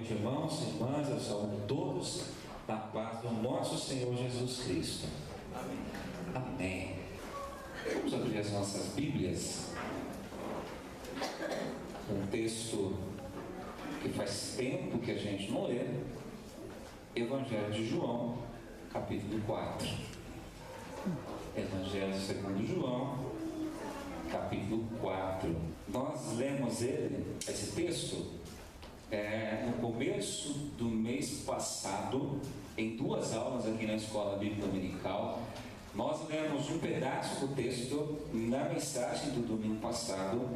noite, irmãos e irmãs. Eu saúdo todos na paz do nosso Senhor Jesus Cristo. Amém. Amém. Vamos abrir as nossas Bíblias. Um texto que faz tempo que a gente não lê. Evangelho de João, capítulo 4. Evangelho segundo João, capítulo 4. Nós lemos esse texto no começo do mês passado, em 2 aulas aqui na Escola Bíblica Dominical. Nós lemos um pedaço do texto na mensagem do domingo passado,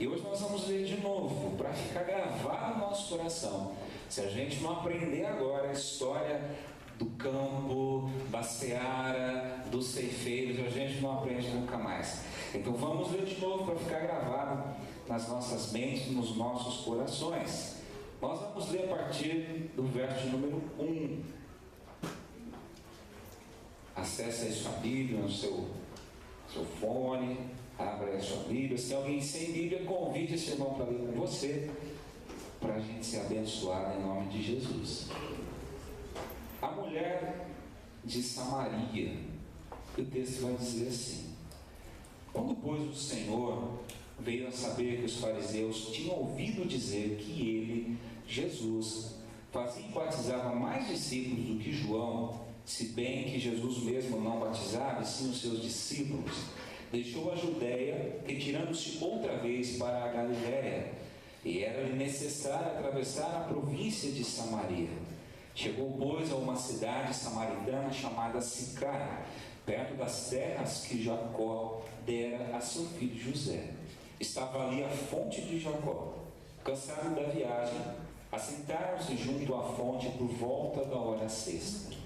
e hoje nós vamos ler de novo, para ficar gravado no nosso coração. Se a gente não aprender agora a história do campo, da seara, dos ceifeiros, a gente não aprende nunca mais. Então vamos ler de novo para ficar gravado nas nossas mentes, nos nossos corações. Nós vamos ler a partir do verso de número 1. Acesse aí sua Bíblia no seu fone, abra aí sua Bíblia. Se tem alguém sem Bíblia, convide esse irmão para ler com você, para a gente ser abençoado em nome de Jesus. A mulher de Samaria, o texto vai dizer assim: quando, pois, o Senhor veio a saber que os fariseus tinham ouvido dizer que ele, Jesus, fazia e batizava mais discípulos do que João, se bem que Jesus mesmo não batizava, e sim os seus discípulos, deixou a Judéia, retirando-se outra vez para a Galiléia, e era-lhe necessário atravessar a província de Samaria. Chegou, pois, a uma cidade samaritana chamada Sicar, perto das terras que Jacó dera a seu filho José. Estava ali a fonte de Jacó. Cansados da viagem, assentaram-se junto à fonte por volta da hora sexta.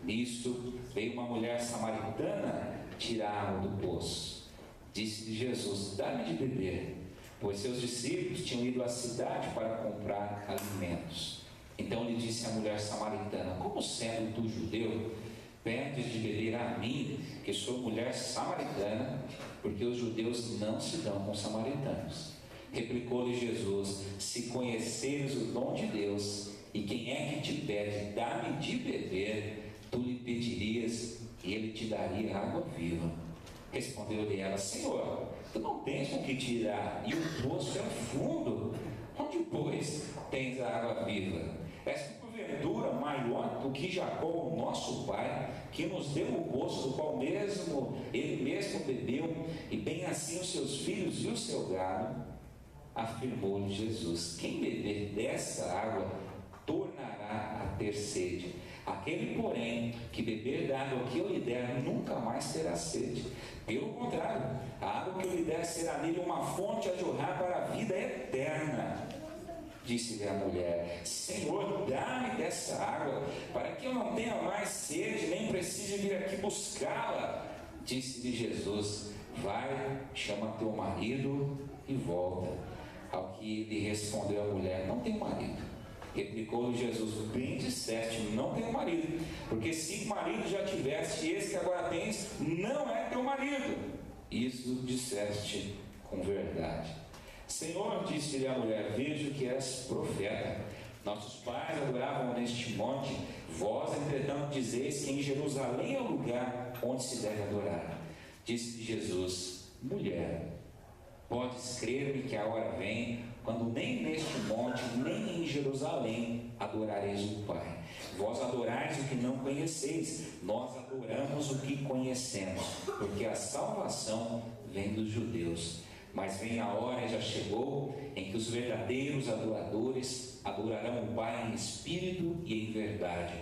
Nisto veio uma mulher samaritana tirar água do poço. Disse-lhe Jesus: dá-me de beber, pois seus discípulos tinham ido à cidade para comprar alimentos. Então lhe disse a mulher samaritana: como sendo tu judeu, pedes de beber a mim, que sou mulher samaritana? Porque os judeus não se dão com os samaritanos. Replicou-lhe Jesus: se conheceres o dom de Deus, e quem é que te pede, dá-me de beber, tu lhe pedirias, e ele te daria água viva. Respondeu-lhe ela: Senhor, tu não tens com que tirar, e o poço é fundo. Onde, pois, tens a água viva? És porventura maior do que Jacó, o nosso pai, que nos deu o poço, do qual ele mesmo bebeu, e bem assim os seus filhos e o seu gado? Afirmou-lhe Jesus: quem beber dessa água tornará a ter sede. Aquele, porém, que beber da água que eu lhe der, nunca mais terá sede. Pelo contrário, a água que eu lhe der será nele uma fonte a jorrar para a vida eterna. Disse-lhe a mulher: Senhor, dá-me dessa água, para que eu não tenha mais sede, nem precise vir aqui buscá-la. Disse-lhe Jesus: vai, chama teu marido e volta. Ao que lhe respondeu a mulher: não tenho marido. Replicou-lhe Jesus: bem disseste, não tenho marido, porque 5 maridos já tiveste, e esse que agora tens não é teu marido. Isso disseste com verdade. Senhor, disse-lhe a mulher: vejo que és profeta. Nossos pais adoravam neste monte, vós, entretanto, dizeis que em Jerusalém é o lugar onde se deve adorar. Disse-lhe Jesus: mulher, podes crer-me que a hora vem, quando nem neste monte, nem em Jerusalém adorareis o Pai. Vós adorais o que não conheceis, nós adoramos o que conhecemos, porque a salvação vem dos judeus. Mas vem a hora, e já chegou, em que os verdadeiros adoradores adorarão o Pai em espírito e em verdade,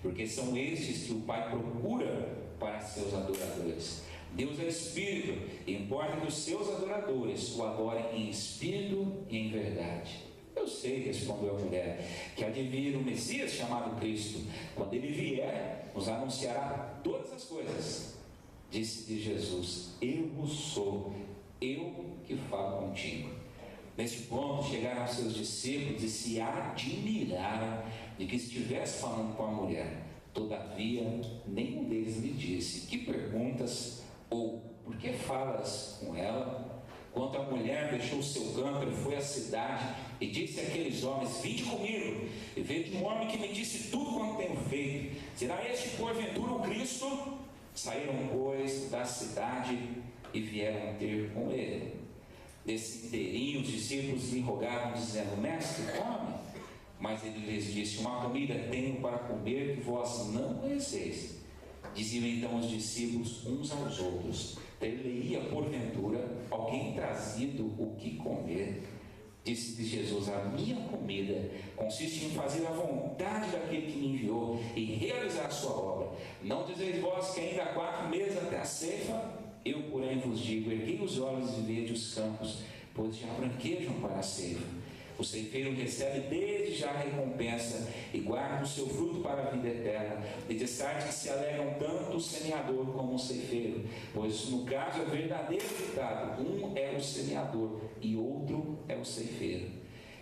porque são estes que o Pai procura para seus adoradores. Deus é espírito, e importa que os seus adoradores o adorem em espírito e em verdade. Eu sei, respondeu a mulher, que há de vir o Messias chamado Cristo. Quando ele vier, nos anunciará todas as coisas. Disse-lhe Jesus: eu o sou, eu que falo contigo. Neste ponto chegaram seus discípulos e se admiraram de que estivesse falando com a mulher. Todavia, nenhum deles lhe disse: que perguntas? Ou por que falas com ela? Quando a mulher deixou o seu cântaro, foi à cidade e disse àqueles homens: vinde comigo e vejo um homem que me disse tudo quanto tenho feito. Será este porventura o Cristo? Saíram, pois, da cidade e vieram ter com ele. Desse inteirinho, os discípulos lhe rogavam, dizendo: mestre, come. Mas ele lhes disse: uma comida tenho para comer que vós não conheceis. Diziam então os discípulos uns aos outros: ter-lhe-ia porventura alguém trazido o que comer? Disse-lhe Jesus: a minha comida consiste em fazer a vontade daquele que me enviou e realizar a sua obra. Não dizeis vós que ainda há 4 meses até a ceifa? Eu, porém, vos digo: erguei os olhos e vede os campos, pois já branquejam para a ceifa. O ceifeiro recebe desde já a recompensa e guarda o seu fruto para a vida eterna. E de sorte que se alegram tanto o semeador como o ceifeiro, pois no caso é verdadeiro ditado: um é o semeador e outro é o ceifeiro.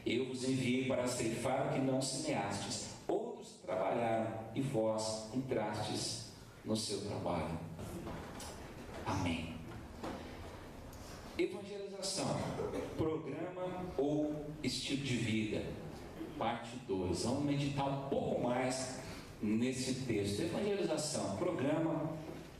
Eu vos enviei para ceifar o que não semeastes. Outros trabalharam e vós entrastes no seu trabalho. Amém. Evangelização, programa ou estilo de vida, parte 2. Vamos meditar um pouco mais nesse texto. Evangelização, programa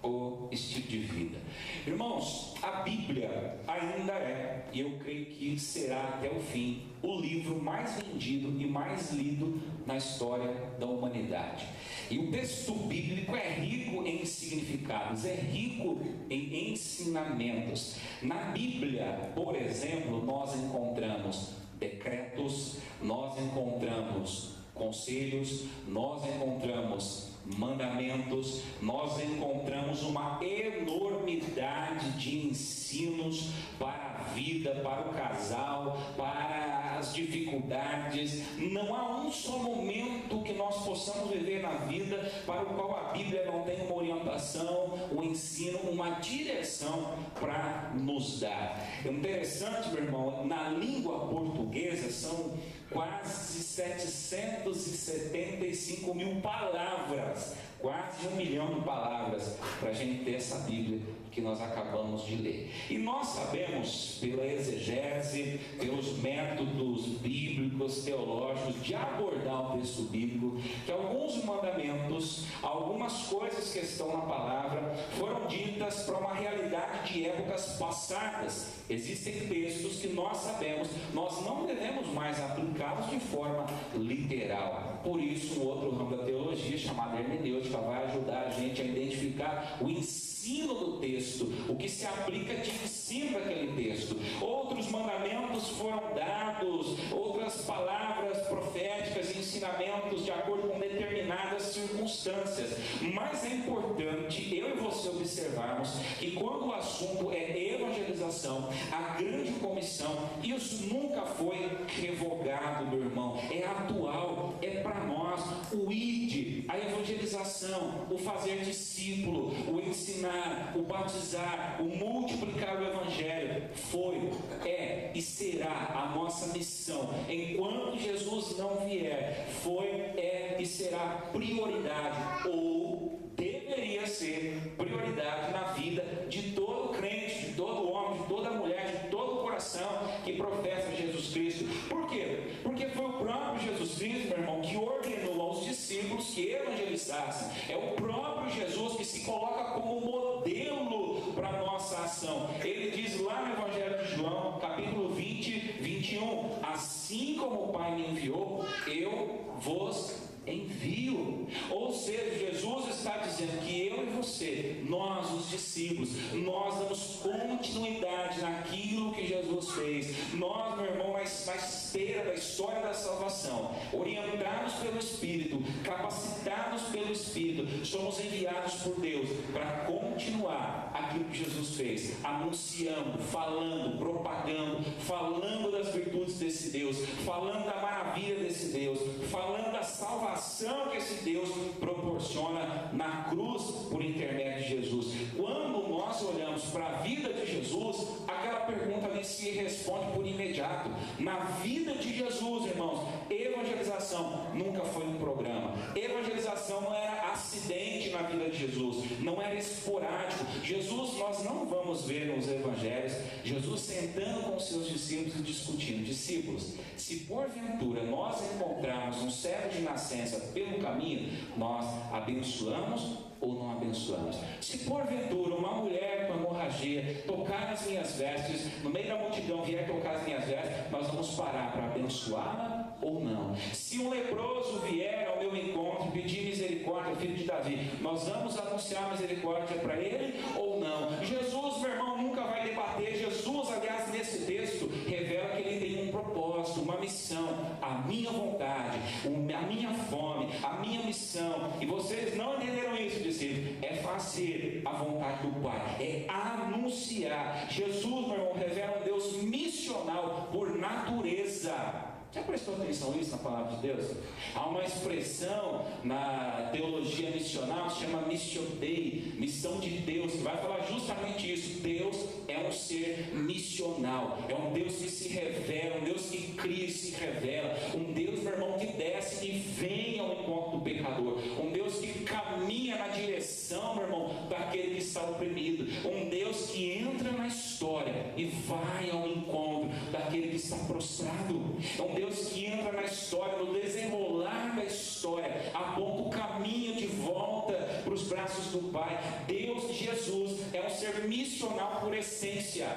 ou estilo de vida. Irmãos, a Bíblia ainda é, e eu creio que será até o fim, o livro mais vendido e mais lido na história da humanidade. E o texto bíblico é rico em significados, é rico em ensinamentos. Na Bíblia, por exemplo, nós encontramos decretos, nós encontramos conselhos, nós encontramos mandamentos, nós encontramos uma enormidade de ensinos para a vida, para o casal, para as dificuldades. Não há um só momento que nós possamos viver na vida para o qual a Bíblia não tem uma orientação, um ensino, uma direção para nos dar. É interessante, meu irmão, na língua portuguesa são quase 775 mil palavras, quase 1 milhão de palavras para a gente ter essa Bíblia que nós acabamos de ler. E nós sabemos, pela exegese, pelos métodos bíblicos, teológicos, de abordar o texto bíblico, que alguns mandamentos, algumas coisas que estão na palavra, foram ditas para uma realidade de épocas passadas. Existem textos que nós sabemos, nós não devemos mais aplicá-los de forma literal. Por isso, um outro ramo da teologia, chamado hermenêutica, vai ajudar a gente a identificar o ensino do texto, o que se aplica de ensino daquele texto. Outros mandamentos foram dados, outras palavras proféticas e ensinamentos de acordo com determinadas circunstâncias. Mas é importante eu e você observarmos que quando o assunto é evangelização, a grande comissão, isso nunca foi revogado, meu irmão, é atual, é para nós. O ide, a evangelização, o fazer discípulo, o ensinar, o batizar, o multiplicar o evangelho, foi, é e será a nossa missão. Enquanto Jesus não vier, foi, é e será prioridade, ou deveria ser prioridade na vida de todo crente, de todo homem, de toda mulher, de todo coração que professa Jesus Cristo. Por quê? Porque foi o próprio Jesus Cristo, meu irmão, que ordenou aos discípulos que evangelizassem. É o próprio Jesus que se coloca como modelo para a nossa ação. Ele diz lá no Evangelho de João, capítulo 20, 21, assim como o Pai me enviou, eu vos envio. Ou seja, Jesus está dizendo que eu e você, nós os discípulos, nós damos continuidade naquilo que Jesus fez. Nós, meu irmão, na esteira da história da salvação, orientados pelo Espírito, capacitados pelo Espírito, somos enviados por Deus para continuar aquilo que Jesus fez, anunciando, falando, propagando, falando das virtudes desse Deus, falando da maravilha desse Deus, falando da salvação que esse Deus proporciona na cruz por intermédio de Jesus. Quando nós olhamos para a vida de Jesus, aquela pergunta ali se responde por imediato. Na vida de Jesus, irmãos, evangelização nunca foi um programa. Evangelização não era acidente na vida de Jesus, não era esporádico. Jesus, nós não vamos ver nos evangelhos, Jesus sentando com os seus discípulos e discutindo: discípulos, se porventura nós encontrarmos um cego de nascença pelo caminho, nós abençoamos ou não abençoamos? Se porventura uma mulher com hemorragia tocar nas minhas vestes, no meio da multidão vier tocar as minhas vestes, nós vamos parar para abençoá-la ou não? Se um leproso vier ao meu encontro e pedir misericórdia, filho de Davi, nós vamos anunciar misericórdia para ele ou não? Jesus, meu irmão, nunca vai debater. Jesus, aliás, nesse texto, revela que ele tem um propósito, uma missão, a minha vontade, a minha fome, a minha missão. E vocês não entenderam isso, discípulos? É fazer a vontade do Pai, é anunciar. Jesus, meu irmão, revela um Deus missional por natureza. Já prestou atenção nisso na palavra de Deus? Há uma expressão na teologia missional que se chama Missio Dei, missão de Deus, que vai falar justamente isso. Deus é um ser missional, é um Deus que se revela, um Deus que cria e se revela, um Deus, meu irmão, que desce e vem ao encontro do pecador, um Deus que caminha na direção, meu irmão, daquele que está oprimido, um Deus que entra na história e vai ao encontro daquele que está prostrado, é um Deus que entra na história, no desenrolar da história, aponta o caminho de volta para os braços do Pai. Deus, Jesus, é um ser missional por essência.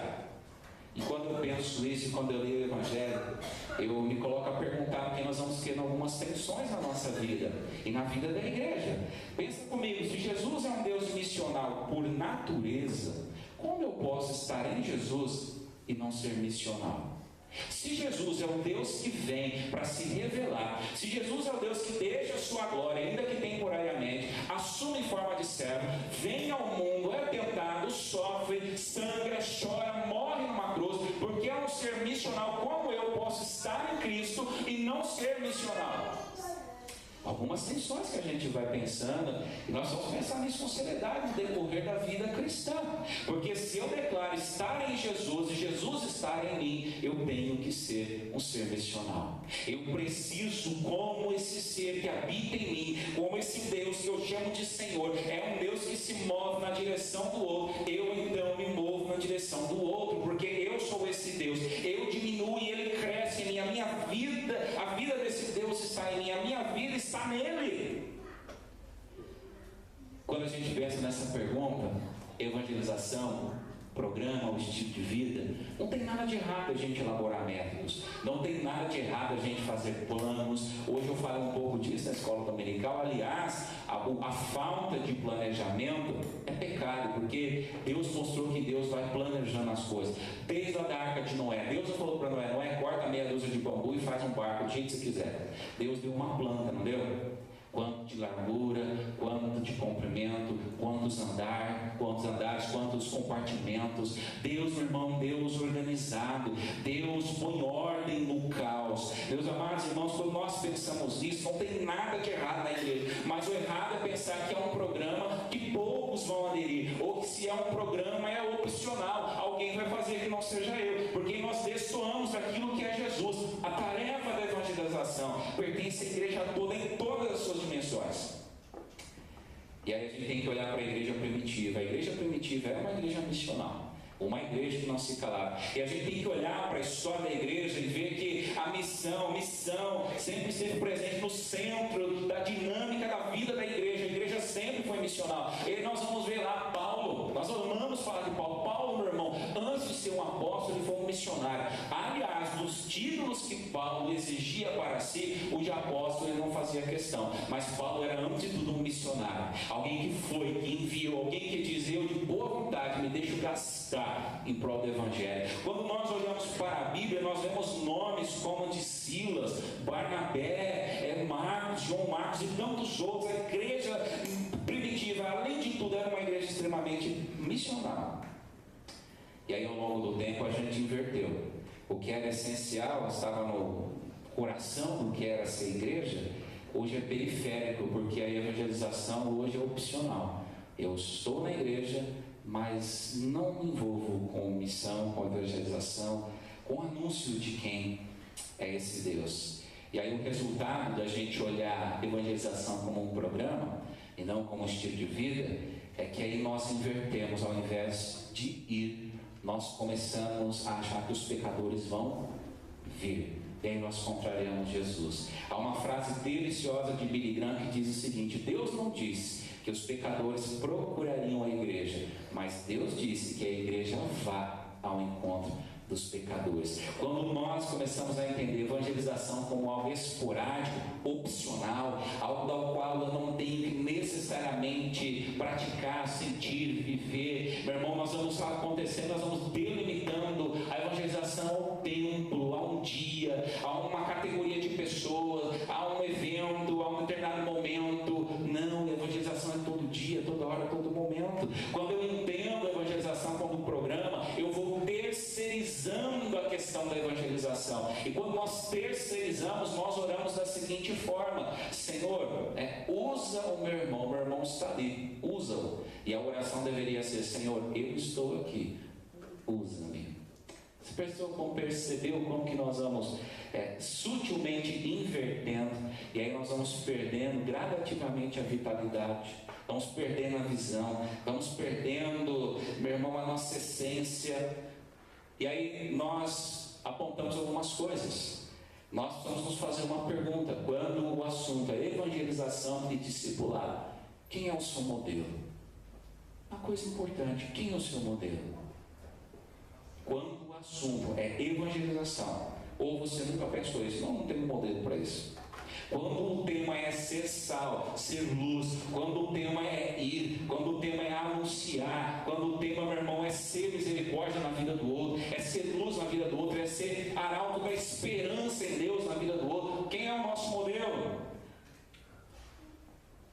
E quando eu penso isso, quando eu leio o Evangelho, eu me coloco a perguntar, porque nós vamos tendo algumas tensões na nossa vida e na vida da igreja. Pensa comigo, se Jesus é um Deus missional por natureza, como eu posso estar em Jesus e não ser missional? Se Jesus é o Deus que vem para se revelar, se Jesus é o Deus que deixa a sua glória, ainda que temporariamente, assume forma de servo, vem ao mundo, é tentado, sofre, sangra, chora, morre numa cruz, porque é um ser missional, como eu posso estar em Cristo e não ser missional? Algumas tensões que a gente vai pensando, e nós vamos pensar nisso com seriedade no decorrer da vida cristã, porque se eu declaro estar em Jesus e Jesus estar em mim, eu tenho que ser um ser missional. Eu preciso, como esse ser que habita em mim, como esse Deus que eu chamo de Senhor, é um Deus que se move na direção do outro, eu então me movo na direção do outro, porque eu sou esse Deus, eu diminuo e ele cresce em mim, a minha vida, a vida desse Deus está em mim, a minha vida está nele. Quando a gente pensa nessa pergunta, evangelização, programa, o estilo de vida, não tem nada de errado a gente elaborar métodos, não tem nada de errado a gente fazer planos. Hoje eu falei um pouco disso na escola dominical. Aliás, a falta de planejamento é pecado, porque Deus mostrou que Deus vai planejando as coisas, desde a da arca de Noé. Deus falou para Noé: Noé, corta meia dúzia de bambu e faz um barco do jeito que você quiser. Deus deu uma planta, não deu? Quanto de largura, quanto de comprimento, quantos andares, quantos compartimentos. Deus, meu irmão, Deus organizado. Deus põe ordem no caos. Meus amados irmãos, quando nós pensamos nisso, não tem nada de errado na igreja, mas o errado é pensar que é um programa que poucos vão aderir, ou que se é um programa é opcional, alguém vai fazer que não seja eu, porque nós destoamos daquilo que é Jesus. A tarefa da evangelização pertence à igreja toda, em todas as suas dimensões. E aí a gente tem que olhar para a igreja primitiva. A igreja primitiva era uma igreja missional, uma igreja que não se calava. E a gente tem que olhar para a história da igreja e ver que a missão sempre esteve presente no centro da dinâmica da vida da igreja. A igreja sempre foi missional. E nós vamos ver lá Paulo. Nós amamos falar de Paulo. Paulo, meu irmão, antes de ser um apóstolo, ele foi um missionário. Aliás, dos títulos que Paulo exigia para si, o de apóstolo ele não fazia questão. Mas Paulo era, antes de tudo, um missionário. Alguém que foi, que enviou, alguém que diz: eu de boa vontade me deixo gastar em prol do Evangelho. Quando nós olhamos para a Bíblia, nós vemos nomes como de Silas, Barnabé, Marcos, João Marcos e tantos outros. A igreja primitiva, além de tudo, era uma igreja extremamente missional. E aí, ao longo do tempo, a gente inverteu. O que era essencial estava no coração do que era ser igreja, hoje é periférico, porque a evangelização hoje é opcional. Eu estou na igreja, mas não me envolvo com missão, com evangelização, com anúncio de quem é esse Deus. E aí o resultado da gente olhar a evangelização como um programa e não como estilo de vida, é que aí nós invertemos. Ao invés de ir, nós começamos a achar que os pecadores vão vir. E aí nós contrariamos Jesus. Há uma frase deliciosa de Billy Graham que diz o seguinte: Deus não disse que os pecadores procurariam a igreja, mas Deus disse que a igreja vá ao encontro dos pecadores. Quando nós começamos a entender evangelização como algo esporádico, opcional, algo ao qual eu não tenho que necessariamente praticar, sentir, viver, meu irmão, nós vamos acontecendo, nós vamos delimitando a evangelização ao templo, a um dia, a uma categoria de pessoas, a um evento, a um determinado momento. Não, a evangelização é todo dia, toda hora, todo momento. Quando eu entendo a evangelização como um programa, eu vou terceirizando a questão da evangelização. E quando nós terceirizamos, nós oramos da seguinte forma: Senhor, usa o meu irmão está ali, usa-o. E a oração deveria ser: Senhor, eu estou aqui, usa-me. Você percebeu como que nós vamos sutilmente invertendo, e aí nós vamos perdendo gradativamente a vitalidade, vamos perdendo a visão, vamos perdendo, meu irmão, a nossa essência. E aí nós apontamos algumas coisas. Nós precisamos nos fazer uma pergunta: quando o assunto é evangelização e discipulado, quem é o seu modelo? Uma coisa importante: quem é o seu modelo? Quando o assunto é evangelização, ou você nunca pensou isso, não tem um modelo para isso. Quando o tema é ser sal, ser luz, quando o tema é ir, quando o tema é anunciar, quando o tema, meu irmão, é ser misericórdia na vida do outro, é ser luz na vida do outro, é ser arauto da esperança em Deus na vida do outro, quem é o nosso modelo?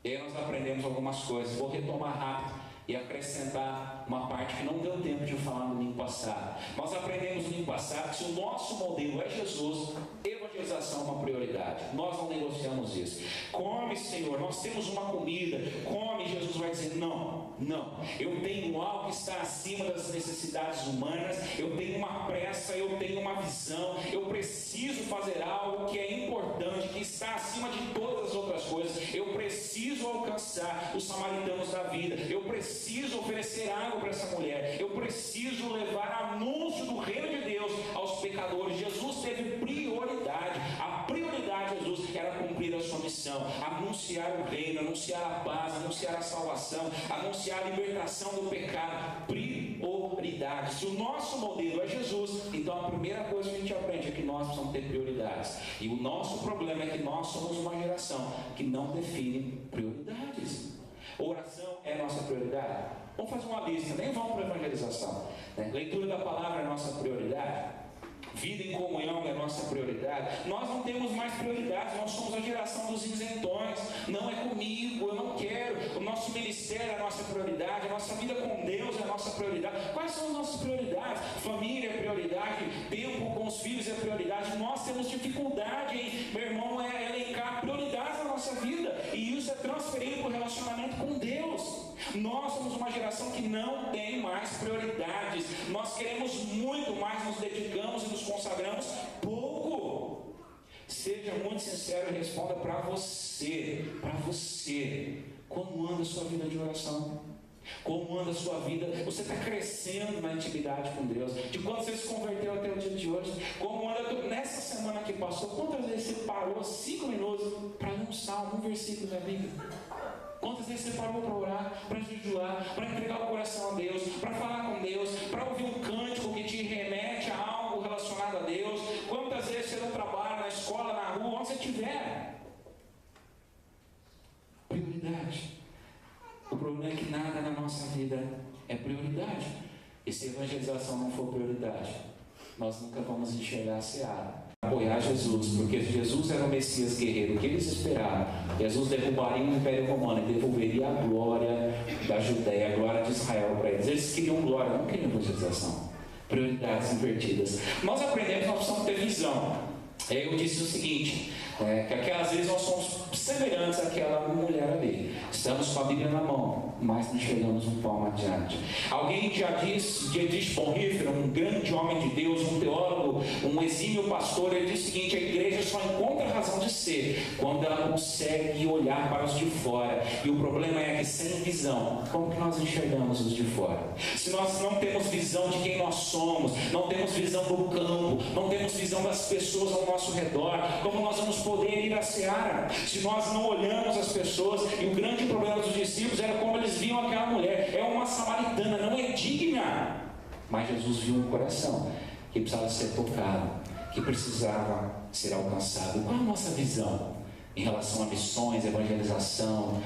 E aí nós aprendemos algumas coisas. Vou retomar rápido e acrescentar uma parte que não deu tempo de falar no domingo passado. Nós aprendemos no domingo passado que se o nosso modelo é Jesus, evangelização é uma prioridade. Nós não negociamos isso. Come, Senhor, nós temos uma comida, come. Jesus vai dizer: não, eu tenho algo que está acima das necessidades humanas, eu tenho uma pressa, eu tenho uma visão, eu preciso fazer algo que é importante, que está acima de todas as outras coisas. Eu preciso alcançar os samaritanos da vida, eu preciso oferecer água para essa mulher, eu preciso levar anúncio do reino de Deus aos pecadores. Jesus teve prioridade. A prioridade de Jesus era cumprir a sua missão, anunciar o reino, anunciar a paz, anunciar a salvação, anunciar a libertação do pecado. Prioridade. Se o nosso modelo é Jesus, então a primeira coisa que a gente aprende é que nós precisamos ter prioridades. E o nosso problema é que nós somos uma geração que não define prioridades. Oração é a nossa prioridade? Vamos fazer uma lista, nem vamos para a evangelização, né? Leitura da palavra é a nossa prioridade? Vida em comunhão é a nossa prioridade? Nós não temos mais prioridades, nós somos a geração dos isentões. Não é comigo, eu não quero. O nosso ministério é a nossa prioridade, a nossa vida com Deus é a nossa prioridade. Quais são as nossas prioridades? Família é prioridade, tempo com os filhos é prioridade. Nós temos dificuldade em, meu irmão, elencar prioridades na nossa vida, e isso é transferido para o relacionamento com Deus. Nós somos uma geração que não tem mais prioridades. Nós queremos muito, mas nos dedicamos e nos consagramos pouco. Seja muito sincero e responda para você. Como anda a sua vida de oração? Como anda a sua vida? Você está crescendo na intimidade com Deus? De quando você se converteu até o dia de hoje? Como anda nessa semana que passou? Quantas vezes você parou 5 minutos para ler um salmo, um versículo da Bíblia? Quantas vezes você parou para orar, para jejuar, para entregar o coração a Deus, para falar com Deus, para ouvir um cântico que te remete a algo relacionado a Deus? Quantas vezes você não trabalha, na escola, na rua, onde você estiver? Prioridade. O problema é que nada na nossa vida é prioridade. E se a evangelização não for prioridade, nós nunca vamos enxergar a seara. Apoiar Jesus, porque Jesus era o Messias guerreiro que eles esperavam. Jesus derrubaria o Império Romano e devolveria a glória da Judéia, a glória de Israel para eles. Eles queriam glória, não queriam evangelização. Prioridades invertidas. Nós aprendemos, nós precisamos ter visão. Eu disse o seguinte, que às vezes nós somos semelhantes àquela mulher ali. Estamos com a Bíblia na mão, mas não chegamos um palmo adiante. Alguém já disse, Dietrich Bonhoeffer, um grande homem de Deus, um teólogo, um exímio pastor, ele diz o seguinte: a igreja só encontra razão de ser quando ela consegue olhar para os de fora. E o problema é que sem visão, como que nós enxergamos os de fora? Se nós não temos visão de quem nós somos, não temos visão do campo, não temos visão das pessoas ao nosso redor, como nós vamos poder ir à seara? Se nós não olhamos as pessoas, e o grande problema dos discípulos era como eles viam aquela mulher: é uma samaritana, não é digna. Mas Jesus viu um coração que precisava ser tocado, que precisava ser alcançado. Qual é a nossa visão em relação a missões, evangelização?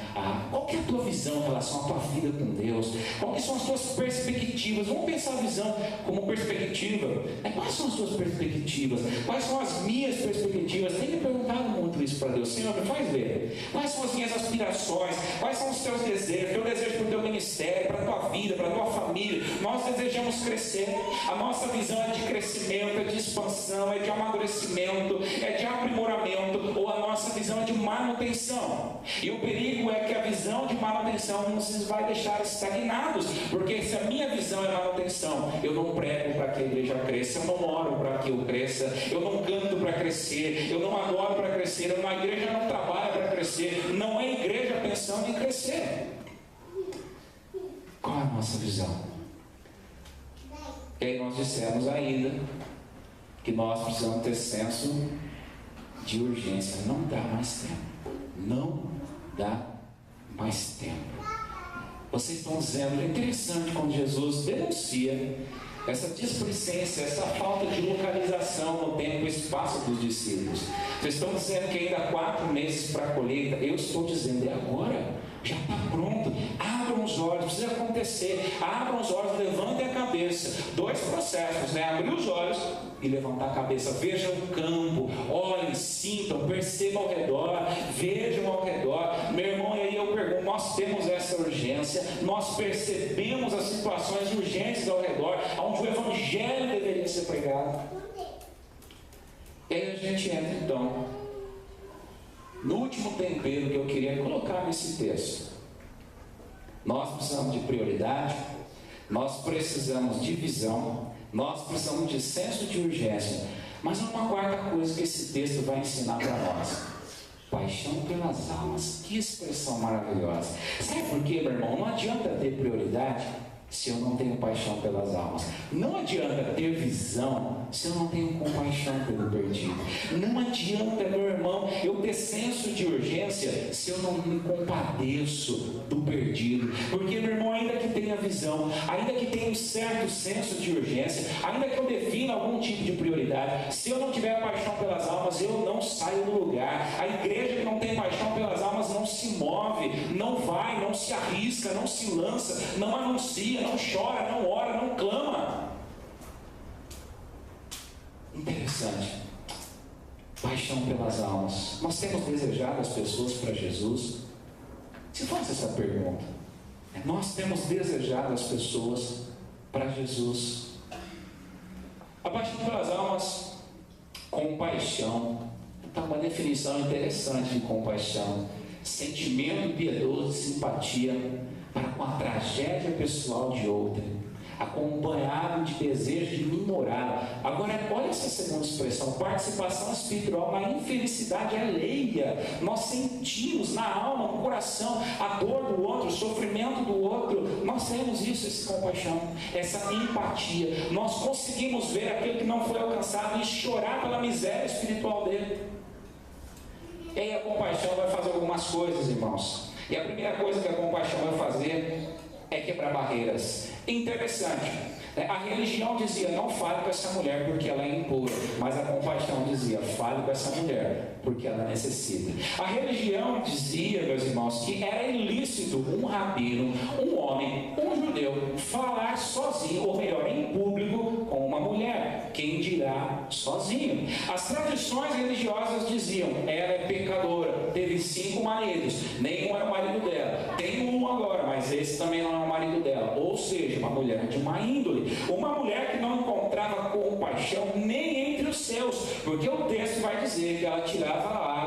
Qual que é a tua visão em relação à tua vida com Deus? Quais são as tuas perspectivas? Vamos pensar a visão como perspectiva. Quais são as tuas perspectivas? Quais são as minhas perspectivas? Tenho perguntado muito isso para Deus. Senhor, me faz ver. Quais são as minhas aspirações? Quais são os teus desejos? Teu desejo para o teu ministério, para a tua vida, para a tua família. Nós desejamos crescer. A nossa visão é de crescimento, é de expansão, é de amadurecimento, é de aprimoramento. Ou a nossa visão é de manutenção. E o perigo é que a visão de manutenção nos vai deixar estagnados, porque se a minha visão é manutenção, eu não prego para que a igreja cresça, eu não oro para que eu cresça, eu não canto para crescer, eu não adoro para crescer, a igreja não trabalha para crescer, não é igreja pensando em crescer. Qual é a nossa visão? E aí nós dissemos ainda que nós precisamos ter senso de urgência. Não dá mais tempo. Não dá mais tempo. Vocês estão dizendo, é interessante quando Jesus denuncia essa displicência, essa falta de localização no tempo e espaço dos discípulos. Vocês estão dizendo que ainda há 4 meses para a colheita. Eu estou dizendo, é agora. Já está pronto. Abram os olhos, precisa acontecer. Abram os olhos, levantem a cabeça. 2 processos, né? Abrir os olhos e levantar a cabeça. Vejam o campo, olhem, sintam, percebam ao redor, vejam ao redor. Meu irmão, e aí eu pergunto: nós temos essa urgência? Nós percebemos as situações urgentes ao redor, onde o evangelho deveria ser pregado? E aí a gente entra então no último tempero que eu queria colocar nesse texto. Nós precisamos de prioridade, nós precisamos de visão, nós precisamos de senso de urgência. Mas há uma quarta coisa que esse texto vai ensinar para nós: paixão pelas almas. Que expressão maravilhosa. Sabe por quê, meu irmão? Não adianta ter prioridade se eu não tenho paixão pelas almas. Não adianta ter visão se eu não tenho compaixão pelo perdido. Não adianta, meu irmão, eu ter senso de urgência se eu não me compadeço do perdido. Porque, meu irmão, ainda que tenha visão, ainda que tenha um certo senso de urgência, ainda que eu defina algum tipo de prioridade, se eu não tiver paixão pelas almas, eu não saio do lugar. A igreja que não tem paixão pelas almas não se move, não vai, não se arrisca, não se lança, não anuncia, não chora, não ora, não clama. Interessante. Paixão pelas almas. Nós temos desejado as pessoas para Jesus? Se faça essa pergunta. Nós temos desejado as pessoas para Jesus? A paixão pelas almas, compaixão. Então, uma definição interessante de compaixão: sentimento piedoso de simpatia para com a tragédia pessoal de outrem, acompanhado de desejo de minorá-la. Agora, olha essa segunda expressão: participação espiritual na infelicidade alheia. Nós sentimos na alma, no coração, a dor do outro, o sofrimento do outro. Nós temos isso, essa compaixão, essa empatia. Nós conseguimos ver aquele que não foi alcançado e chorar pela miséria espiritual dele. E aí a compaixão vai fazer algumas coisas, irmãos. E a primeira coisa que a compaixão vai fazer é quebrar barreiras. Interessante, a religião dizia: não fale com essa mulher porque ela é impura. Mas a compaixão dizia: fale com essa mulher porque ela necessita. A religião dizia, meus irmãos, que era ilícito um rabino, um homem, um judeu, falar sozinho, ou melhor, em público, com uma mulher. Quem dirá sozinho? As tradições religiosas diziam: ela é pecadora, teve 5 maridos, nenhum é o marido dela, tem um agora, mas esse também não é o marido dela. Ou seja, uma mulher de má índole, uma mulher que não encontrava compaixão nem entre os seus, porque o texto vai dizer que ela tirava a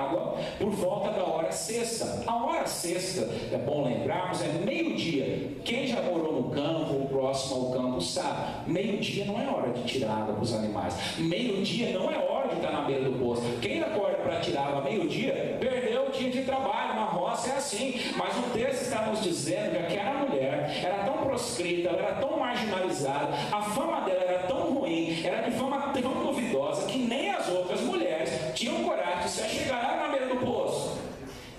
água por volta da hora sexta. A hora sexta, é bom lembrarmos, é meio-dia. Quem já morou no campo ou próximo ao campo sabe, meio-dia não é hora de tirar água para os animais. Meio-dia não é hora de estar na beira do poço. Quem acorda para tirar água meio-dia, perdeu o dia de trabalho. Na roça é assim. Mas o texto está nos dizendo que aquela mulher era tão proscrita, ela era tão marginalizada, a fama dela era tão ruim, era de fama tão duvidosa, que nem as outras mulheres tinham coragem de se achegar na beira do poço.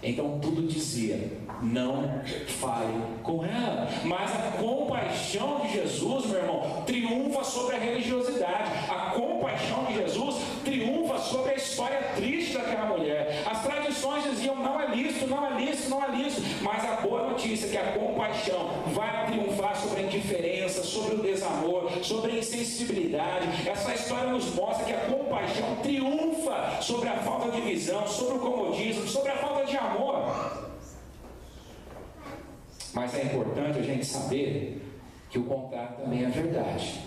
Então tudo dizia, não fale com ela. Mas a compaixão de Jesus, meu irmão, triunfa sobre a religiosidade. A compaixão de Jesus triunfa sobre a história triste daquela mulher. As tradições diziam, não é lícito, não é lícito, não é lícito. Mas a boa notícia é que a compaixão vai triunfar sobre a indiferença, sobre o desamor, sobre a insensibilidade. Essa história nos mostra que a compaixão triunfa sobre a falta de visão, sobre o comodismo, sobre a falta de amor. Mas é importante a gente saber que o contrário também é verdade.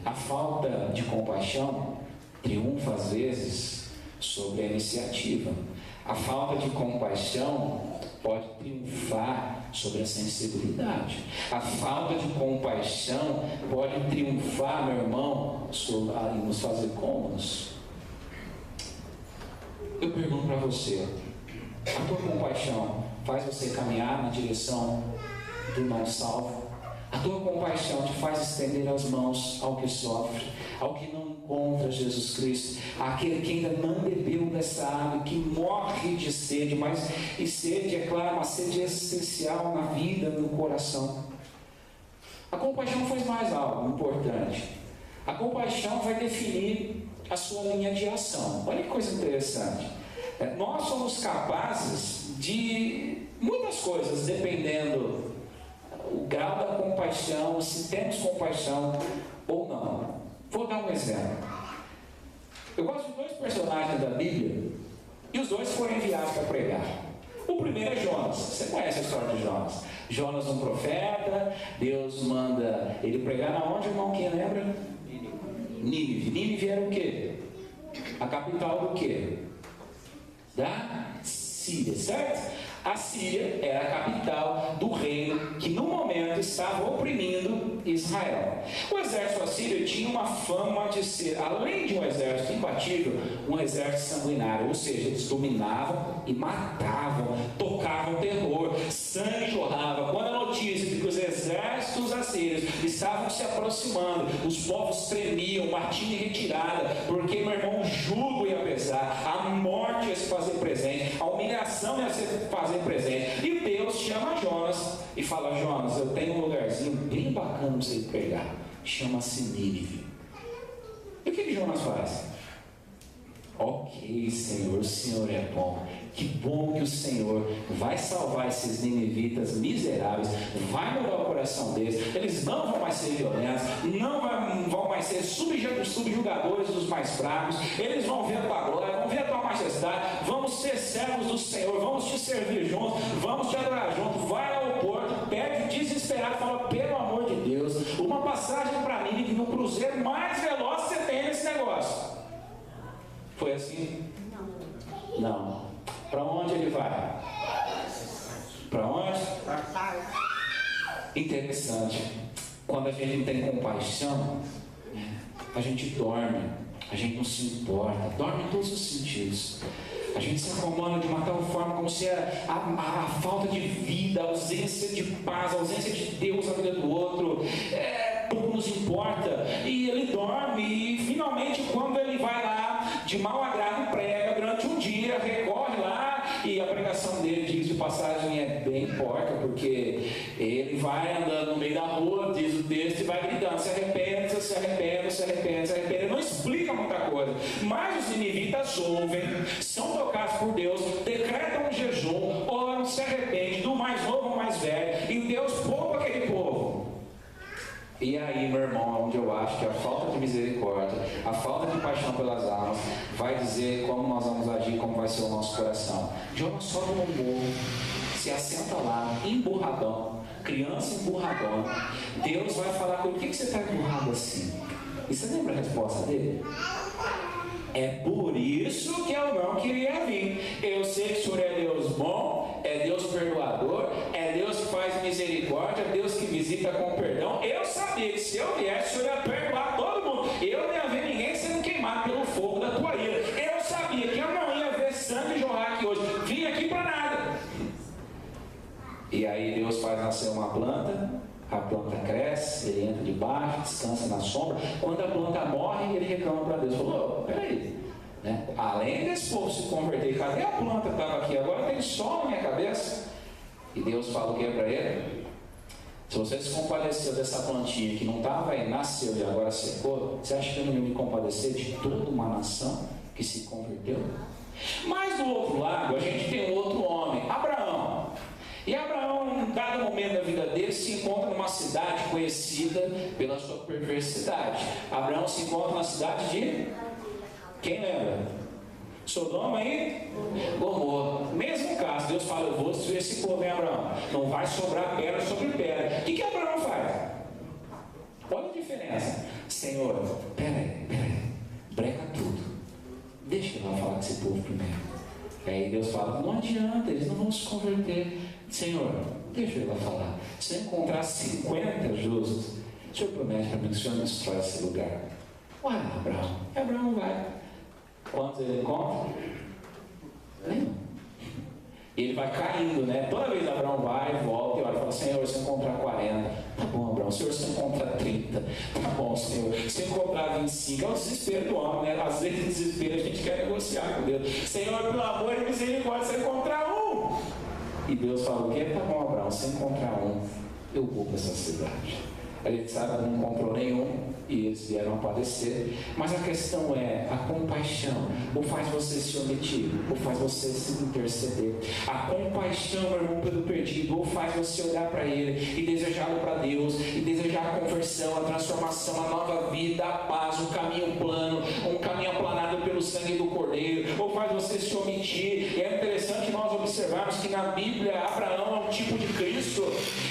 A falta de compaixão triunfa às vezes sobre a iniciativa. A falta de compaixão pode triunfar sobre a sensibilidade. A falta de compaixão pode triunfar, meu irmão, em nos fazer cômodos. Eu pergunto para você, a tua compaixão faz você caminhar na direção do não salvo? A tua compaixão te faz estender as mãos ao que sofre, ao que não encontra Jesus Cristo, àquele que ainda não bebeu dessa água, que morre de sede, mas e sede, é claro, uma sede essencial na vida, no coração. A compaixão faz mais algo importante. A compaixão vai definir a sua linha de ação. Olha que coisa interessante. Nós somos capazes de muitas coisas, dependendo o grau da compaixão, se temos compaixão ou não. Vou dar um exemplo. Eu gosto de dois personagens da Bíblia e os dois foram enviados para pregar. O primeiro é Jonas. Você conhece a história de Jonas? Jonas, um profeta, Deus manda ele pregar na onde, irmão? Quem lembra? Nínive. Nínive era o quê? A capital do quê? Da Síria, certo? A Síria era a capital do reino que no momento estava oprimindo Israel. O exército assírio tinha uma fama de ser, além de um exército imbatível, um exército sanguinário, ou seja, eles dominavam e matavam, tocavam terror, sangue jorrava. Quando a notícia de que os exércitos assírios estavam se aproximando, os povos tremiam, martinha e retirada, porque, meu irmão, o jugo ia pesar, a morte ia se fazer presente, a humilhação ia se fazer presente. E Deus chama Jonas e fala: Jonas, eu tenho um lugarzinho bem bacana para você pregar, chama-se Nínive. E o que Jonas faz? Ok, Senhor, o Senhor é bom. Que bom que o Senhor vai salvar esses ninivitas miseráveis, vai mudar o coração deles, eles não vão mais ser violentos, não vão mais ser subjugadores dos mais fracos, eles vão ver a tua glória, vão ver a tua majestade, vamos ser servos do Senhor, vamos te servir juntos, vamos te adorar juntos. Vai ao porto, pede desesperado, fala: pelo amor de Deus, uma passagem para Nínive no cruzeiro mais veloz que você tem nesse negócio. Foi assim? Não. Para onde ele vai? Para onde? Interessante. Quando a gente não tem compaixão, a gente dorme, a gente não se importa, dorme em todos os sentidos. A gente se acomoda de uma tal forma como se a falta de vida, a ausência de paz, a ausência de Deus na vida do outro, pouco nos importa. E ele dorme e finalmente, quando ele vai lá de mau agrado, prega durante um dia, recorre lá, e a pregação dele, diz de passagem, é bem porca, porque ele vai andando no meio da rua, diz o texto, e vai gritando: se arrependa, se arrependa, se arrependa, se arrependa. Ele não explica muita coisa, mas os ninivitas ouvem, são tocados por Deus, decretam um jejum, oram, se arrependem, do mais novo ao mais velho, e Deus poupa aquele povo. E aí, meu irmão, onde eu acho que a falta de misericórdia, a falta de paixão pelas almas, vai dizer como nós vamos agir, como vai ser o nosso coração. Jonas sobe no morro, se assenta lá, emburradão, criança emburradão. Deus vai falar com ele: por que você está emburrado assim? E você lembra a resposta dele? É por isso que eu não queria vir. Eu sei que o Senhor é Deus bom, é Deus perdoador, é Deus que faz misericórdia, é Deus que visita com perdão. Eu sabia que se eu viesse, o Senhor ia perdoar todo mundo. Eu não ia ver ninguém sendo queimado pelo fogo da tua ira. Eu sabia que eu não ia ver sangue jorrar aqui hoje. Vim aqui para nada. E aí Deus faz nascer uma planta, a planta cresce, ele entra debaixo, descansa na sombra. Quando a planta morre, ele reclama para Deus, falou, peraí, né? Além desse povo se converter, cadê a planta que estava aqui? Agora tem sol na minha cabeça. E Deus fala o que para ele? Se você se compadeceu dessa plantinha que não estava aí, nasceu e agora secou, você acha que eu não ia me compadecer de toda uma nação que se converteu? Mas do outro lado, a gente tem um outro homem, Abraão. E Abraão, em dado momento da vida dele, se encontra numa cidade conhecida pela sua perversidade. Abraão se encontra na cidade de... Quem lembra? Sodoma e Gomorra. Mesmo caso, Deus fala, eu vou destruir esse povo, hein, Abraão? Não vai sobrar pedra sobre pedra. O que Abraão faz? Olha a diferença. Senhor, peraí, breca tudo. Deixa eu lá falar com esse povo primeiro. Aí Deus fala, não adianta, eles não vão se converter. Senhor, deixa eu lá falar. Se eu encontrar 50 justos, o Senhor promete para mim que o Senhor destrói esse lugar. Uai, Abraão. E Abraão vai. Quantos ele encontra? Nenhum. E ele vai caindo, né? Toda vez Abraão vai, volta e olha e fala, Senhor, se eu encontrar 40, tá bom, Abraão. Senhor, se eu encontrar 30, tá bom, Senhor. Se eu encontrar 25, é o desespero do homem, né? Às vezes, no desespero, a gente quer negociar com Deus. Senhor, pelo amor e misericórdia, se eu encontrar um. E Deus fala o quê? Tá bom, Abraão, se eu encontrar um, eu vou para essa cidade. A gente sabe que não encontrou nenhum e eles vieram a padecer. Mas a questão é, a compaixão ou faz você se omitir, ou faz você se interceder. A compaixão, meu irmão, pelo perdido, ou faz você olhar para ele e desejá-lo para Deus, e desejar a conversão, a transformação, a nova vida, a paz, um caminho plano, um caminho aplanado pelo sangue do Cordeiro, ou faz você se omitir. E é interessante nós observarmos que na Bíblia Abraão é um tipo de Cristo,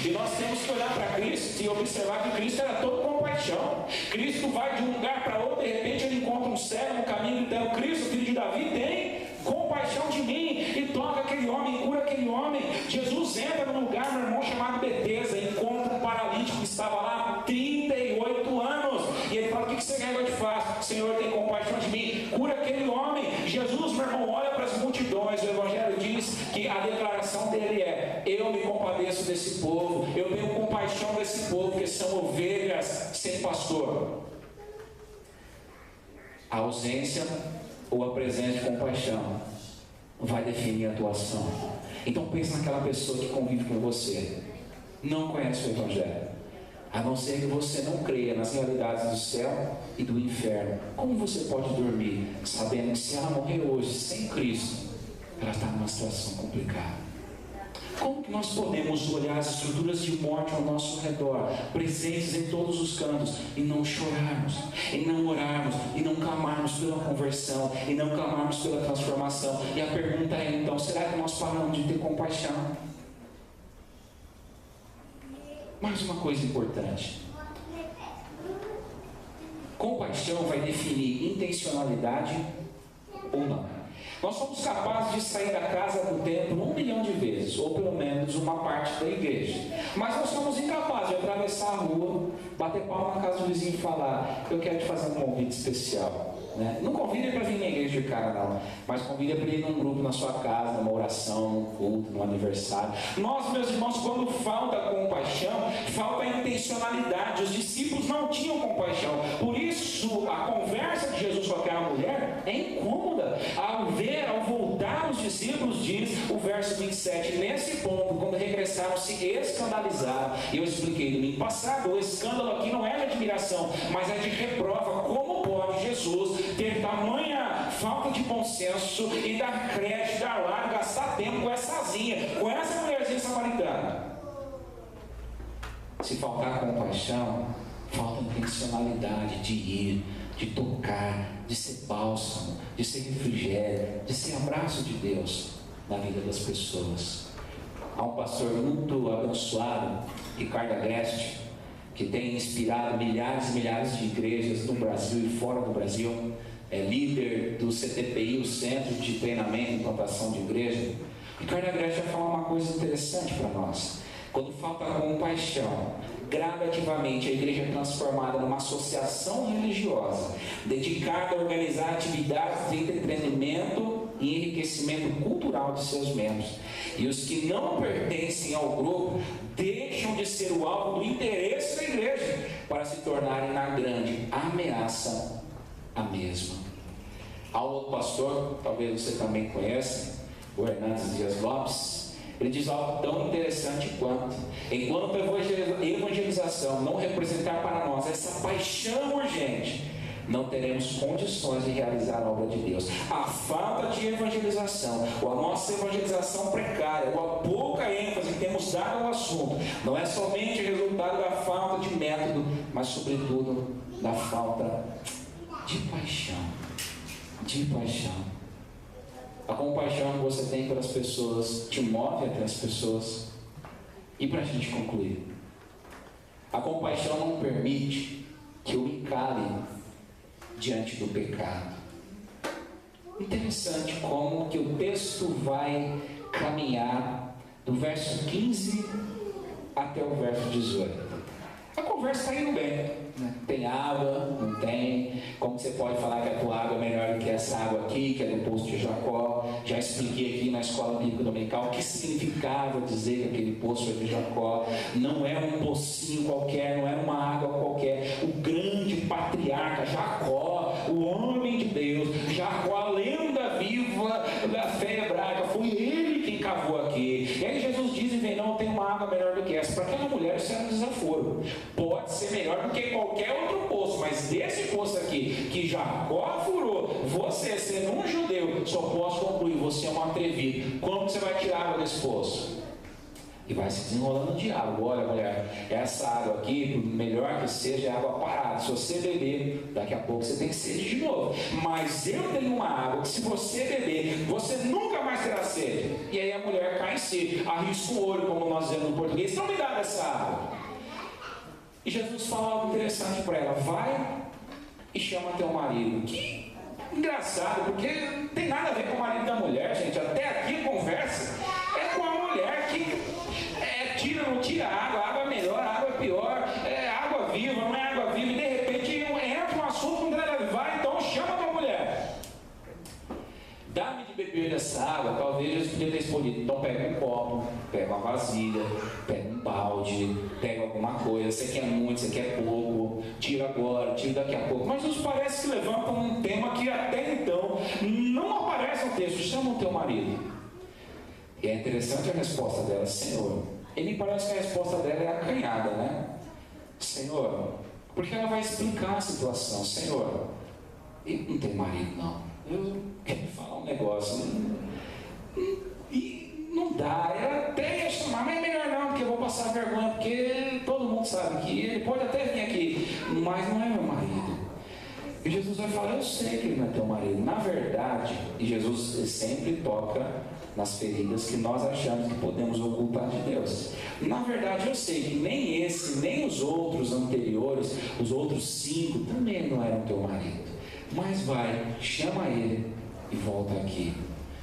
e nós temos que olhar para Cristo e observar que Cristo era todo compaixão. Cristo vai de um lugar para outro, de repente ele encontra um cego no caminho, então Cristo, filho de Davi, tem compaixão de mim, e toca aquele homem, cura aquele homem. Jesus entra num lugar, meu irmão, chamado Betesda, encontra um paralítico que estava lá há 38 anos, e ele fala, o que você quer que eu te faça? Senhor, tem compaixão de mim, cura aquele homem. Jesus, meu irmão, olha para as multidões, o Evangelho diz que a declaração dele é, eu me compadeço desse povo, eu tenho compaixão desse povo, porque são ovelhas sem pastor. A ausência ou a presença de compaixão vai definir a tua ação. Então pense naquela pessoa que convive com você, não conhece o Evangelho, a não ser que você não creia nas realidades do céu e do inferno. Como você pode dormir sabendo que se ela morrer hoje sem Cristo, ela está numa situação complicada? Como que nós podemos olhar as estruturas de morte ao nosso redor, presentes em todos os cantos, e não chorarmos, e não orarmos, e não clamarmos pela conversão, e não clamarmos pela transformação? E a pergunta é então, será que nós paramos de ter compaixão? Mais uma coisa importante. Compaixão vai definir intencionalidade ou não. Nós somos capazes de sair da casa do templo 1 milhão de vezes, ou pelo menos uma parte da igreja. Mas nós somos incapazes de atravessar a rua, bater palma na casa do vizinho e falar, eu quero te fazer um convite especial. Né? Não convida para vir na igreja de cara não, mas convida para ir num grupo na sua casa, numa oração, num culto, num aniversário. Nós, meus irmãos, quando falta compaixão, falta intencionalidade. Os discípulos não tinham compaixão. Por isso, a conversa de Jesus com aquela mulher é incômoda. Ao voltar os discípulos, diz o verso 27, nesse ponto, quando regressaram, se escandalizaram. E eu expliquei no domingo passado, o escândalo aqui não é de admiração, mas é de reprova. Como pode Jesus ter tamanha falta de bom senso e dar crédito, dar largo, gastar tempo com essazinha, com essa mulherzinha samaritana? Se faltar compaixão, falta intencionalidade de ir, de tocar, de ser bálsamo, de ser refrigério, de ser abraço de Deus na vida das pessoas. Há um pastor muito abençoado, Ricardo Agreste, que tem inspirado milhares e milhares de igrejas no Brasil e fora do Brasil. líder do CTPI, o Centro de Treinamento e Implantação de Igreja. Ricardo Agreste vai falar uma coisa interessante para nós. Quando falta compaixão, gradativamente a igreja é transformada numa associação religiosa, dedicada a organizar atividades de entretenimento e enriquecimento cultural de seus membros. E os que não pertencem ao grupo deixam de ser o alvo do interesse da igreja para se tornarem na grande ameaça à mesma. Há um outro pastor, talvez você também conheça, o Hernandes Dias Lopes. Ele diz algo tão interessante quanto: enquanto a evangelização não representar para nós essa paixão urgente, não teremos condições de realizar a obra de Deus. A falta de evangelização, ou a nossa evangelização precária, ou a pouca ênfase que temos dado ao assunto, não é somente resultado da falta de método, mas sobretudo da falta de paixão. De paixão. A compaixão que você tem pelas pessoas te move até as pessoas. E para a gente concluir, a compaixão não permite que eu me cale diante do pecado. Interessante como que o texto vai caminhar do verso 15 até o verso 18. A conversa está indo bem, né? Tem água, não tem? Como você pode falar que a tua água é melhor do que essa água aqui, que é do poço de Jacó? Já expliquei aqui na escola bíblica dominical o que significava dizer que aquele poço é de Jacó. Não é um pocinho qualquer, não é uma água qualquer. O grande patriarca Jacó, o homem de Deus, Jacó, a lenda viva da fé hebraica, foi ele quem cavou aqui. E aí Jesus diz: e vem, não tem uma água melhor do que essa. Para aquela mulher isso era um desaforo. Pode ser melhor do que qualquer outro poço, mas desse poço aqui que Jacó furou, você sendo um judeu, só posso concluir: você é um atrevido. Como você vai tirar água desse poço? E vai se desenrolando o diálogo. Olha, mulher, essa água aqui, melhor que seja, é água parada. Se você beber, daqui a pouco você tem sede de novo. Mas eu tenho uma água que, se você beber, você nunca mais terá sede. E aí a mulher cai em si, arrisca o olho, como nós dizemos no português: não me dá dessa água. E Jesus fala algo interessante para ela: vai e chama teu marido. Que engraçado, porque não tem nada a ver com o marido da mulher, gente. Até aqui a conversa é com a mulher que tira ou não tira água, a água é melhor, a água é pior, é água viva, não é água viva, e de repente entra um assunto quando ela vai, então chama tua mulher. Dá-me de beber dessa água. Talvez Jesus podia ter escolhido: então pega um copo, pega uma vasilha, pega um balde, pega alguma coisa. Você quer muito, você quer pouco, tira agora, tira daqui a pouco. Mas Jesus parece que levanta um tema que até então não aparece no texto: chama o teu marido. E é interessante a resposta dela: Senhor. E me parece que a resposta dela é acanhada, né? Senhor, porque ela vai explicar a situação. Senhor, ele não tem marido, não. Eu quero falar um negócio. E não dá. Ela até ia chamar, mas é melhor não, porque eu vou passar vergonha, porque todo mundo sabe que ele pode até vir aqui, mas não é meu marido. E Jesus vai falar: eu sei que ele não é teu marido. Na verdade, e Jesus sempre toca nas feridas que nós achamos que podemos ocultar de Deus. Na verdade, eu sei que nem esse, nem os outros anteriores, os outros 5, também não eram teu marido. Mas vai, chama ele e volta aqui.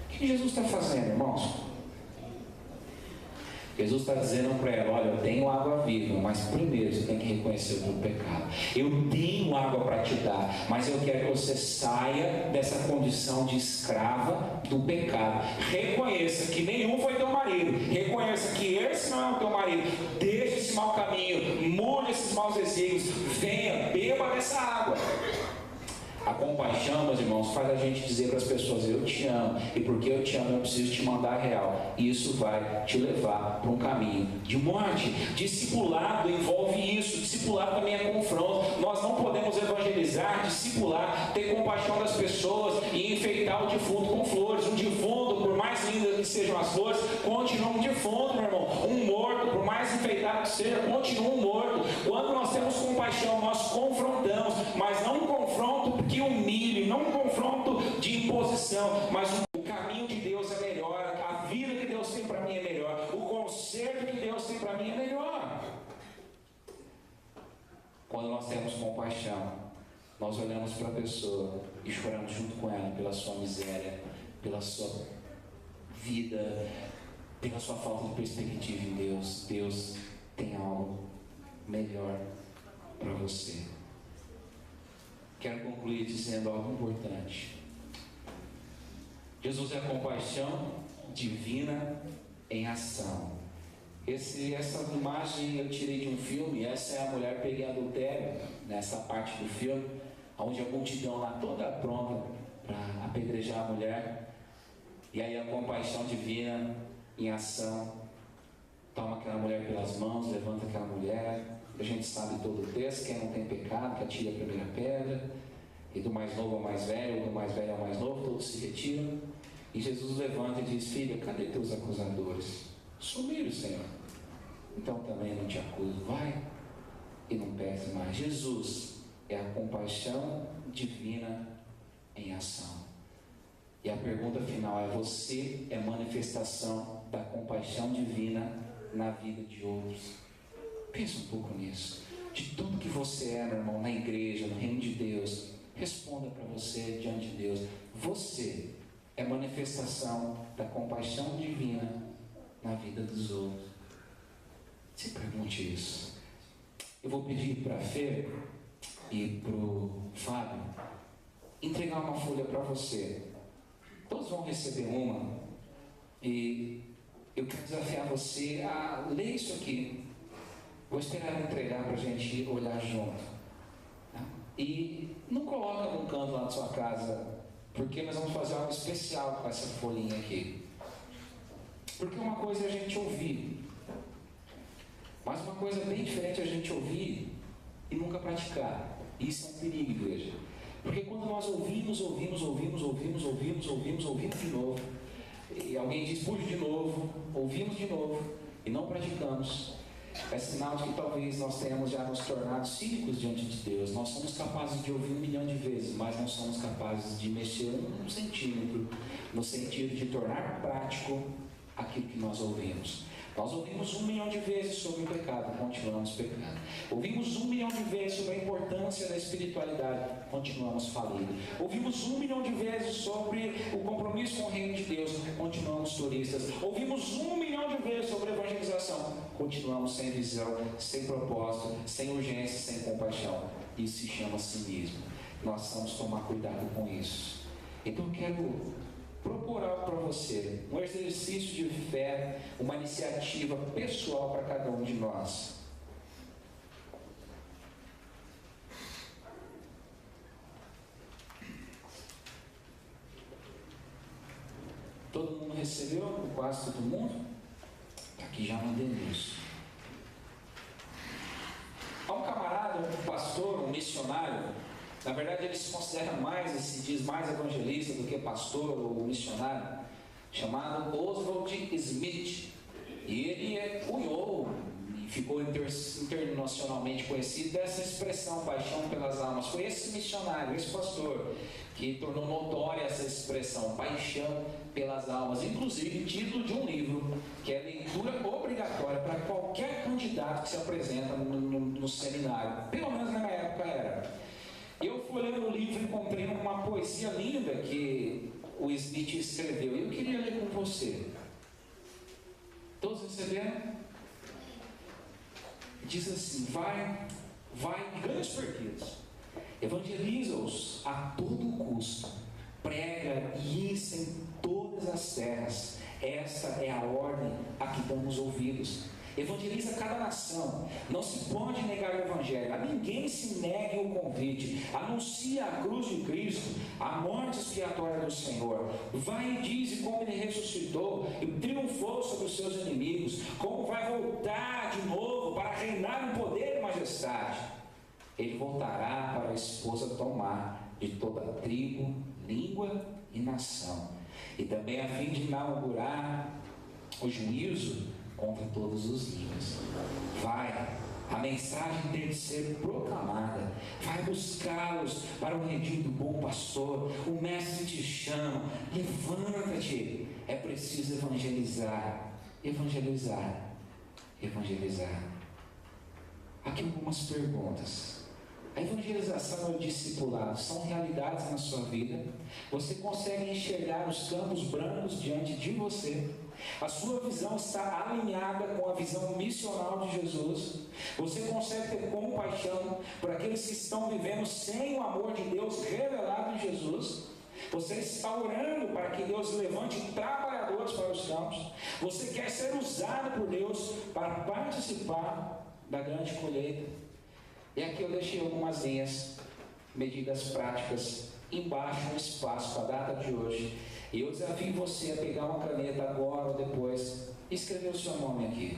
O que Jesus está fazendo, irmãos? Jesus está dizendo para ela: olha, eu tenho água viva, mas primeiro você tem que reconhecer o teu pecado. Eu tenho água para te dar, mas eu quero que você saia dessa condição de escrava do pecado. Reconheça que nenhum foi teu marido. Reconheça que esse não é o teu marido. Deixe esse mau caminho, mude esses maus desígnios. Venha, beba dessa água. A compaixão, meus irmãos, faz a gente dizer para as pessoas: eu te amo, e porque eu te amo eu preciso te mandar a real. E isso vai te levar para um caminho de morte. Discipulado envolve isso. Discipulado também é confronto. Nós não podemos evangelizar, discipular, ter compaixão das pessoas e enfeitar o defunto com flores. Um defunto, por mais lindo que sejam as flores, continua um defunto, meu irmão. Um morto, por mais enfeitado que seja, continua um morto. Quando nós temos compaixão, nós confrontamos, mas não um confronto que humilhe, não um confronto de imposição, mas o caminho de Deus é melhor, a vida que Deus tem para mim é melhor, o conserto que Deus tem para mim é melhor. Quando nós temos compaixão, nós olhamos para a pessoa e choramos junto com ela pela sua miséria, pela sua vida, pela sua falta de perspectiva em Deus. Deus tem algo melhor para você. Quero concluir dizendo algo importante. Jesus é a compaixão divina em ação. Essa imagem eu tirei de um filme. Essa é a mulher pega em adultério, nessa parte do filme, onde a multidão lá toda pronta para apedrejar a mulher, e aí a compaixão divina em ação toma aquela mulher pelas mãos, levanta aquela mulher. A gente sabe todo o texto: quem não tem pecado, que atire a primeira pedra, e do mais novo ao mais velho, do mais velho ao mais novo, todos se retiram, e Jesus levanta e diz: filha, cadê teus acusadores? Sumiram, Senhor. Então também não te acuso. Vai e não peques mais. Jesus é a compaixão divina em ação. E a pergunta final é: você é manifestação da compaixão divina na vida de outros? Pensa um pouco nisso. De tudo que você é, meu irmão, na igreja, no reino de Deus, responda para você diante de Deus: você é manifestação da compaixão divina na vida dos outros? Se pergunte isso. Eu vou pedir para a Fê e para o Fábio entregar uma folha para você. Todos vão receber uma, e eu quero desafiar você a ler isso aqui. Vou esperar ele entregar para a gente olhar junto, tá? E não coloca num canto lá na sua casa, porque nós vamos fazer algo especial com essa folhinha aqui. Porque uma coisa é a gente ouvir, mas uma coisa bem diferente é a gente ouvir e nunca praticar. Isso é um perigo, igreja. Porque quando nós ouvimos de novo, e alguém diz puxe de novo, ouvimos de novo e não praticamos, é sinal de que talvez nós tenhamos já nos tornado cínicos diante de Deus. Nós somos capazes de ouvir 1 milhão de vezes, mas não somos capazes de mexer um centímetro no sentido de tornar prático aquilo que nós ouvimos. Nós ouvimos 1 milhão de vezes sobre o pecado, continuamos pecando. Ouvimos 1 milhão de vezes sobre a importância da espiritualidade, continuamos falindo. Ouvimos 1 milhão de vezes sobre o compromisso com o reino de Deus, continuamos turistas. Ouvimos 1 milhão de vezes sobre a evangelização, continuamos sem visão, sem propósito, sem urgência, sem compaixão. Isso se chama cinismo. Nós precisamos tomar cuidado com isso. Então eu quero propor algo para você, um exercício de fé, uma iniciativa pessoal para cada um de nós. Todo mundo recebeu? Quase todo mundo? Aqui já mandei isso. Há um camarada, um pastor, um missionário. Na verdade, ele se considera mais, e se diz mais evangelista do que pastor ou missionário, chamado Oswald Smith. E ele cunhou e ficou internacionalmente conhecido dessa expressão, paixão pelas almas. Foi esse missionário, esse pastor, que tornou notória essa expressão, paixão pelas almas. Inclusive, título de um livro, que é leitura obrigatória para qualquer candidato que se apresenta no seminário. Pelo menos na minha época era. Eu fui lendo o livro e encontrei uma poesia linda que o Smith escreveu. E eu queria ler com você. Todos receberam? Diz assim: vai, grandes perdidos, evangeliza-os a todo custo, prega e ensina em todas as terras. Esta é a ordem a que damos ouvidos. Evangeliza cada nação. Não se pode negar o Evangelho. A ninguém se negue o convite. Anuncia a cruz de Cristo, a morte expiatória do Senhor. Vai e dize como Ele ressuscitou e triunfou sobre os seus inimigos, como vai voltar de novo para reinar em poder e majestade. Ele voltará para a esposa tomar de toda a tribo, língua e nação, e também a fim de inaugurar o juízo contra todos os níveis. Vai, a mensagem tem de ser proclamada. Vai buscá-los para o redil do bom pastor. O mestre te chama. Levanta-te. É preciso evangelizar. Evangelizar. Aqui algumas perguntas. A evangelização e o discipulado são realidades na sua vida. Você consegue enxergar os campos brancos diante de você. A sua visão está alinhada com a visão missional de Jesus. Você consegue ter compaixão por aqueles que estão vivendo sem o amor de Deus revelado em Jesus. Você está orando para que Deus levante trabalhadores para os campos. Você quer ser usado por Deus para participar da grande colheita. E aqui eu deixei algumas linhas, medidas práticas, embaixo no espaço para a data de hoje. E eu desafio você a pegar uma caneta agora ou depois, escrever o seu nome aqui.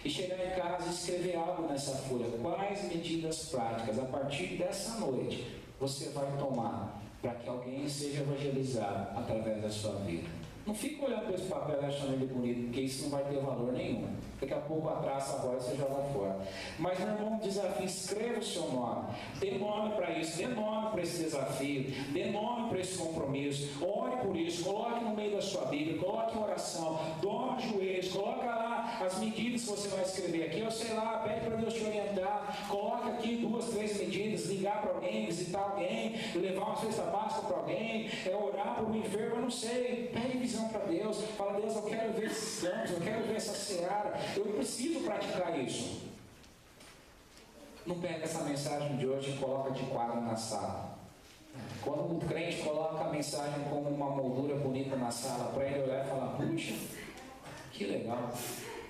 E chegar em casa e escrever algo nessa folha. Quais medidas práticas, a partir dessa noite, você vai tomar para que alguém seja evangelizado através da sua vida? Não fica olhando para esse papel e achando ele bonito, porque isso não vai ter valor nenhum. Daqui a pouco a traça agora você joga fora. Mas, meu irmão, desafio, escreva o seu nome. Dê nome para isso, dê nome para esse desafio, dê nome para esse compromisso. Ore por isso, coloque no meio da sua Bíblia, coloque em oração, dobre os joelhos, coloque lá as medidas que você vai escrever aqui. Eu sei lá, pede para Deus te orientar. Coloque aqui 2, 3 medidas, ligar para alguém, visitar alguém, levar uma cesta básica para alguém, orar por um enfermo, eu não sei. Pede visão para Deus, fala: Deus, eu quero ver esses campos, eu quero ver essa seara, eu preciso praticar isso. Não pega essa mensagem de hoje e coloca de quadro na sala. Quando um crente coloca a mensagem como uma moldura bonita na sala, para ele olhar e falar: puxa, que legal,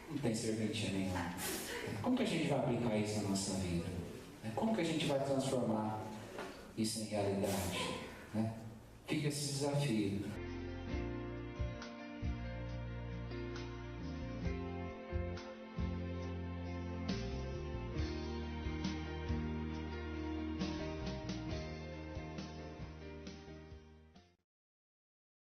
não tem serventia nenhuma. Como que a gente vai aplicar isso na nossa vida? Como que a gente vai transformar isso em realidade? Fica esse desafio.